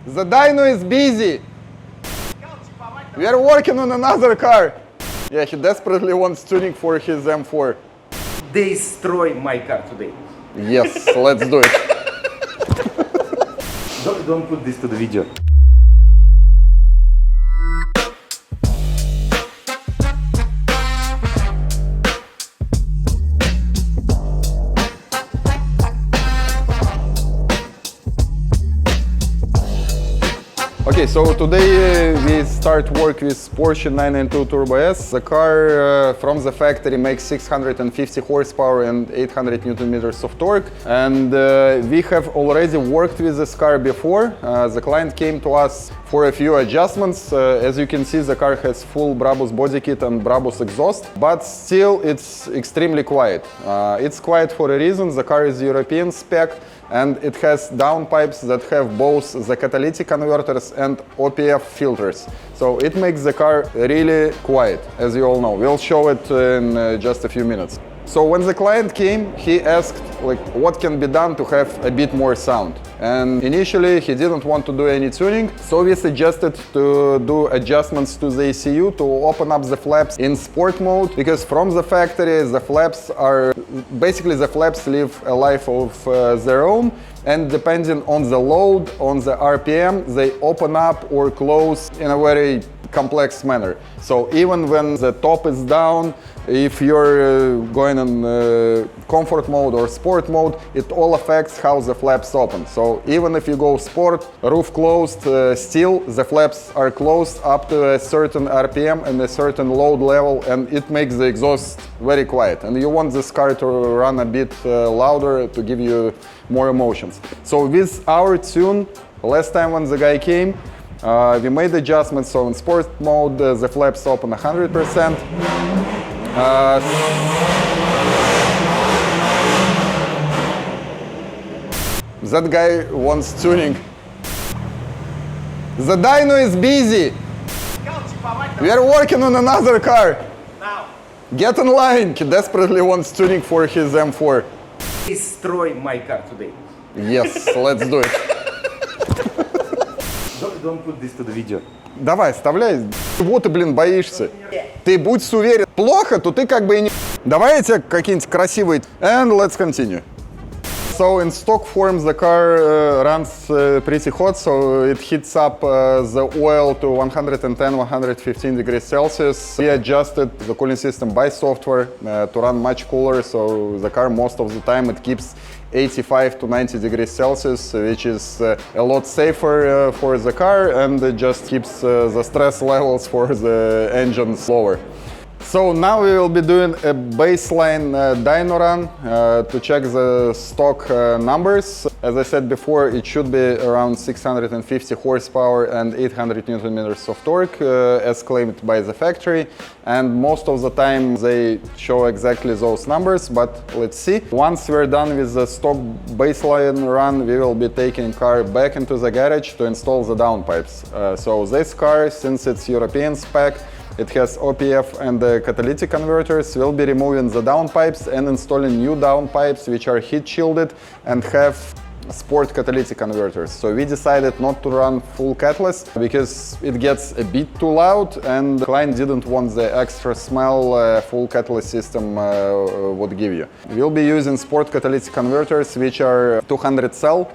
The dyno is busy. We are working on another car. Yeah, he desperately wants tuning for his M4. Destroy my car today. Yes, let's do it. Don't put this to the video. Okay, so today we start work with Porsche 992 Turbo S. The car from the factory makes 650 horsepower and 800 Newton meters of torque. And we have already worked with this car before. The client came to us for a few adjustments. As you can see, the car has full Brabus body kit and Brabus exhaust, but still it's extremely quiet. It's quiet for a reason. The car is European spec, and it has downpipes that have both the catalytic converters and OPF filters. So it makes the car really quiet, as you all know. We'll show it in just a few minutes. So when the client came, he asked what can be done to have a bit more sound. And initially he didn't want to do any tuning, so we suggested to do adjustments to the ECU to open up the flaps in sport mode, because from the factory the flaps live a life of their own, and depending on the load, on the RPM, they open up or close in a very complex manner. So even when the top is down, if you're going in comfort mode or sport mode, it all affects how the flaps open. So even if you go sport, roof closed, still the flaps are closed up to a certain RPM and a certain load level, and it makes the exhaust very quiet. And you want this car to run a bit louder to give you more emotions. So with our tune, last time when the guy came, we made adjustments. So in sport mode, the flaps open 100%. That guy wants tuning. The dyno is busy. We are working on another car. Now. Get in line. He desperately wants tuning for his M4. Destroy my car today. Yes, let's do it. Don't put this to the video. Давай, вставляй. Вот ты, блин, боишься. Ты будь уверен. Плохо, то ты как бы и не... Давайте какие-нибудь красивые. And let's continue. So in stock form the car runs pretty hot, so it heats up the oil to 110-115 degrees Celsius. We adjusted the cooling system by software to run much cooler, so the car most of the time it keeps 85 to 90 degrees Celsius, which is a lot safer for the car, and it just keeps the stress levels for the engines lower. So now we will be doing a baseline dyno run to check the stock numbers. As I said before, it should be around 650 horsepower and 800 Newton meters of torque, as claimed by the factory. And most of the time they show exactly those numbers, but let's see. Once we're done with the stock baseline run, we will be taking car back into the garage to install the downpipes. So this car, since it's European spec, it has OPF and the catalytic converters. We'll be removing the downpipes and installing new downpipes which are heat shielded and have sport catalytic converters. So we decided not to run full catless because it gets a bit too loud, and the client didn't want the extra smell full catless system would give you. We'll be using sport catalytic converters which are 200 cell.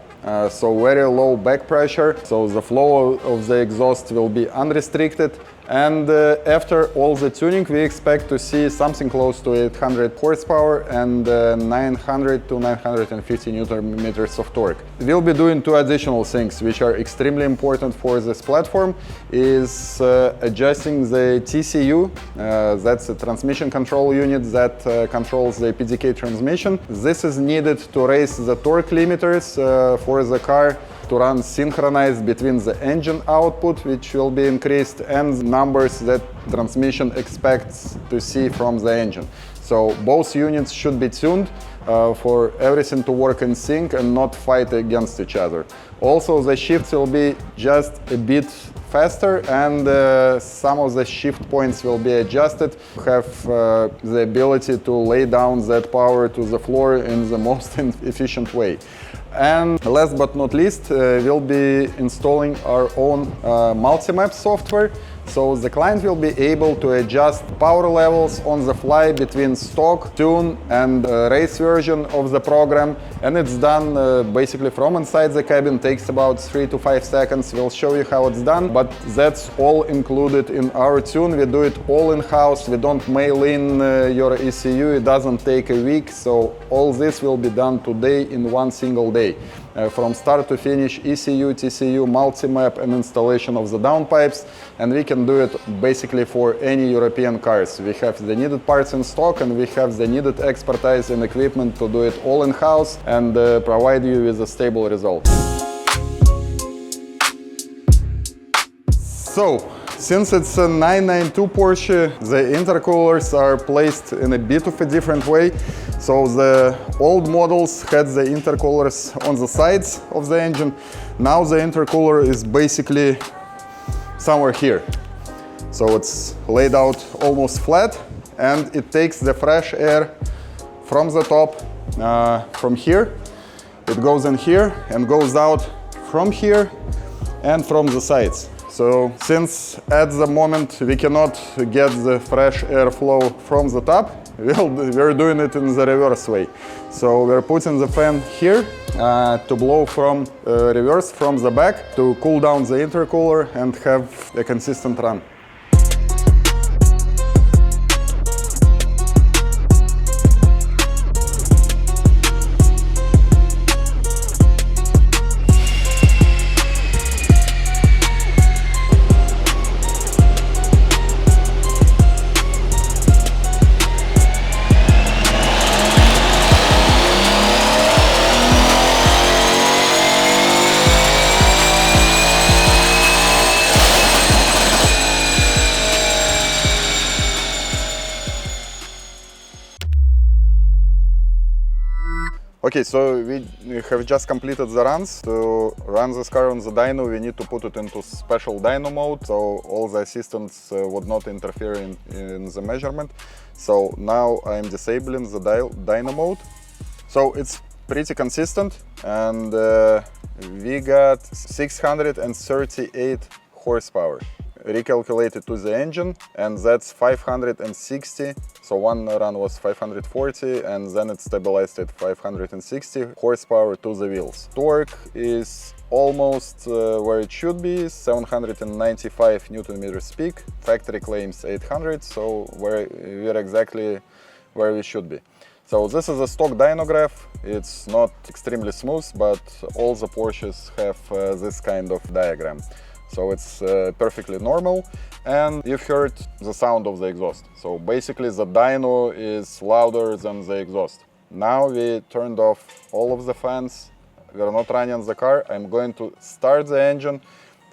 So very low back pressure, so the flow of the exhaust will be unrestricted. And after all the tuning, we expect to see something close to 800 horsepower and 900 to 950 Newton meters of torque. We'll be doing two additional things which are extremely important for this platform, is adjusting the TCU, that's a transmission control unit that controls the PDK transmission. This is needed to raise the torque limiters for the car to run synchronized between the engine output, which will be increased, and numbers that transmission expects to see from the engine. So both units should be tuned for everything to work in sync and not fight against each other. Also, the shifts will be just a bit faster, and some of the shift points will be adjusted to have the ability to lay down that power to the floor in the most efficient way. And last but not least, we'll be installing our own multi-map software. So the client will be able to adjust power levels on the fly between stock, tune and race version of the program. And it's done basically from inside the cabin, takes about 3 to 5 seconds. We'll show you how it's done, but that's all included in our tune. We do it all in-house. We don't mail in your ECU. It doesn't take a week. So all this will be done today in one single day. From start to finish, ECU, TCU, multi-map and installation of the downpipes, and we can do it basically for any European cars. We have the needed parts in stock and we have the needed expertise and equipment to do it all in-house and provide you with a stable result. So, since it's a 992 Porsche, the intercoolers are placed in a bit of a different way. So the old models had the intercoolers on the sides of the engine. Now the intercooler is basically somewhere here. So it's laid out almost flat and it takes the fresh air from the top, from here. It goes in here and goes out from here and from the sides. So since at the moment we cannot get the fresh air flow from the top, we're doing it in the reverse way. So we're putting the fan here to blow from reverse from the back to cool down the intercooler and have a consistent run. Okay, so we have just completed the runs. To run this car on the dyno, we need to put it into special dyno mode, so all the assistants would not interfere in the measurement. So now I'm disabling the dyno mode. So it's pretty consistent, and we got 638 horsepower recalculated to the engine, and that's 560. So one run was 540 and then it stabilized at 560 horsepower to the wheels. Torque is almost where it should be, 795 Newton meters peak. Factory claims 800, so we're exactly where we should be. So this is a stock dyno graph. It's not extremely smooth, but all the Porsches have this kind of diagram. So it's perfectly normal, and you've heard the sound of the exhaust. So basically the dyno is louder than the exhaust. Now we turned off all of the fans. We're not running the car. I'm going to start the engine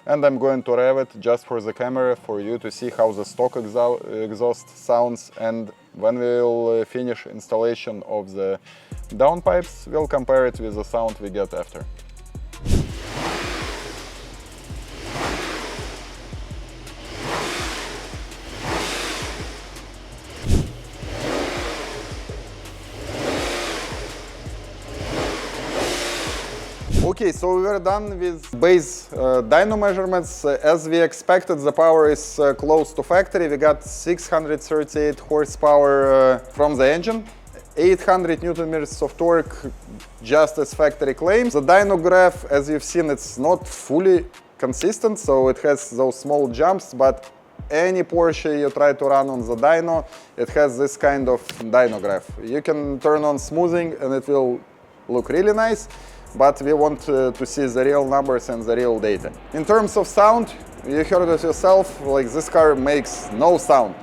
and I'm going to rev it just for the camera for you to see how the stock exhaust sounds, and when we'll finish installation of the downpipes, we'll compare it with the sound we get after. Okay, so we were done with base dyno measurements. As we expected, the power is close to factory. We got 638 horsepower from the engine, 800 Newton meters of torque, just as factory claims. The dyno graph, as you've seen, it's not fully consistent, so it has those small jumps, but any Porsche you try to run on the dyno, it has this kind of dyno graph. You can turn on smoothing and it will look really nice, but we want to see the real numbers and the real data. In terms of sound, you heard it yourself, like this car makes no sound.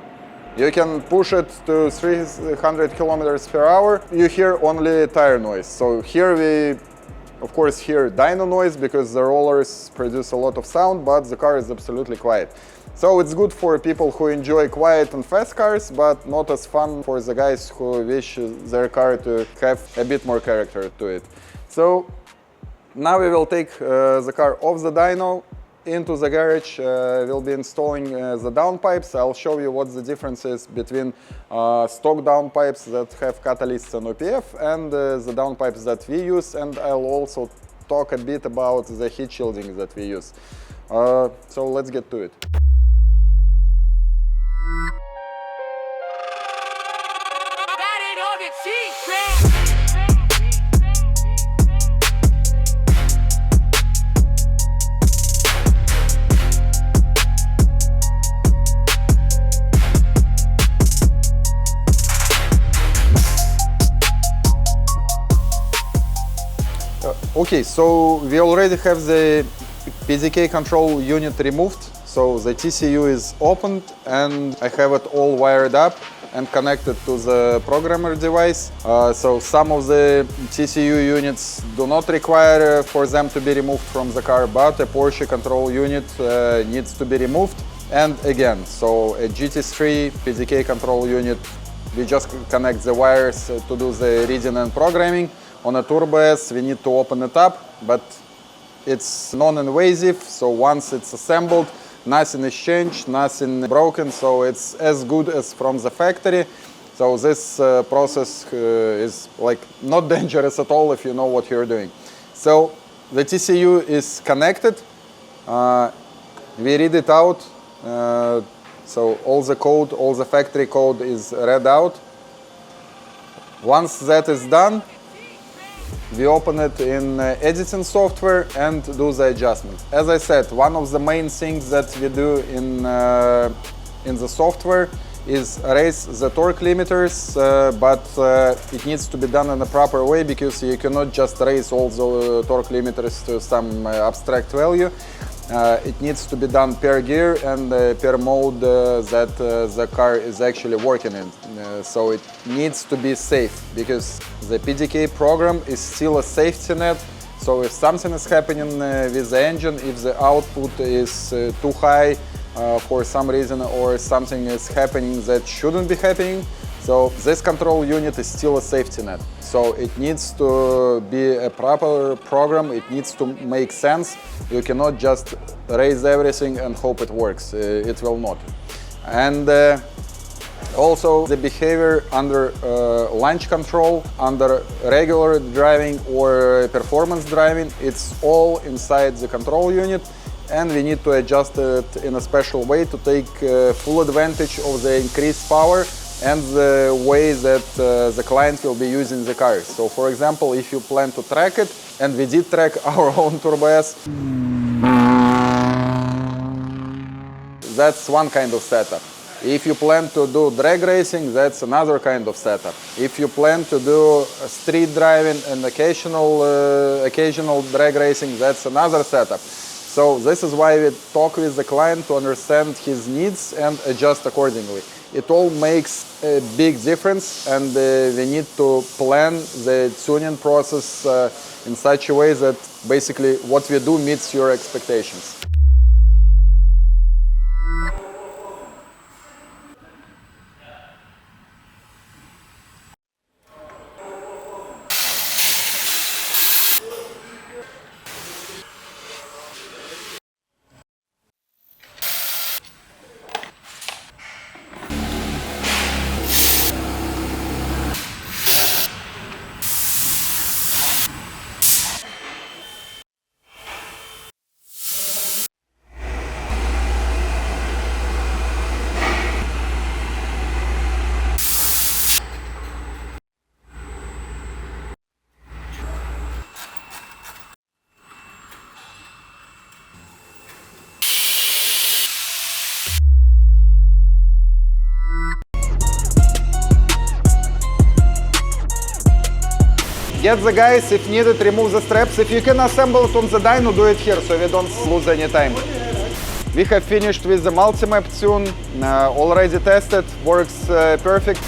You can push it to 300 kilometers per hour, you hear only tire noise. So here we, of course, hear dyno noise because the rollers produce a lot of sound, but the car is absolutely quiet. So it's good for people who enjoy quiet and fast cars, but not as fun for the guys who wish their car to have a bit more character to it. So now we will take the car off the dyno into the garage, we'll be installing the downpipes. I'll show you what the difference is between stock downpipes that have catalysts and OPF and the downpipes that we use, and I'll also talk a bit about the heat shielding that we use. So let's get to it. Okay, so we already have the PDK control unit removed, so the TCU is opened and I have it all wired up and connected to the programmer device. So some of the TCU units do not require for them to be removed from the car, but a Porsche control unit needs to be removed. And again, so a GT3 PDK control unit, we just connect the wires to do the reading and programming. On a Turbo S, we need to open it up, but it's non-invasive, so once it's assembled, nothing is changed, nothing broken, so it's as good as from the factory. So this process is like not dangerous at all if you know what you're doing. So the TCU is connected, we read it out, so all the code, all the factory code is read out. Once that is done, we open it in editing software and do the adjustment. As I said, one of the main things that we do in the software is raise the torque limiters, but it needs to be done in a proper way because you cannot just raise all the torque limiters to some abstract value. It needs to be done per gear and per mode that the car is actually working in. So it needs to be safe because the PDK program is still a safety net. So if something is happening with the engine, if the output is too high for some reason or something is happening that shouldn't be happening, so this control unit is still a safety net. So it needs to be a proper program, it needs to make sense. You cannot just raise everything and hope it works. It will not. And also the behavior under launch control, under regular driving or performance driving, it's all inside the control unit, and we need to adjust it in a special way to take full advantage of the increased power and the way that the client will be using the car. So for example, if you plan to track it, and we did track our own Turbo S, that's one kind of setup. If you plan to do drag racing, that's another kind of setup. If you plan to do street driving and occasional drag racing, that's another setup. So this is why we talk with the client to understand his needs and adjust accordingly. It all makes a big difference, and we need to plan the tuning process in such a way that basically what we do meets your expectations. Get the guys, if needed, remove the straps. If you can assemble it on the dyno, do it here, so we don't lose any time. We have finished with the multi-map tune, already tested, works perfect.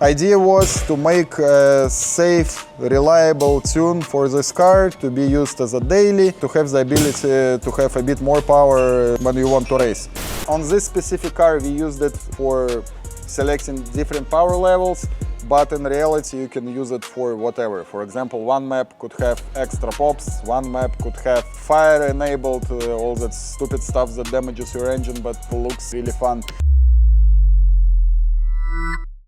Idea was to make a safe, reliable tune for this car to be used as a daily, to have the ability to have a bit more power when you want to race. On this specific car we used it for selecting different power levels, but in reality you can use it for whatever. For example, one map could have extra pops, one map could have fire enabled, all that stupid stuff that damages your engine but looks really fun.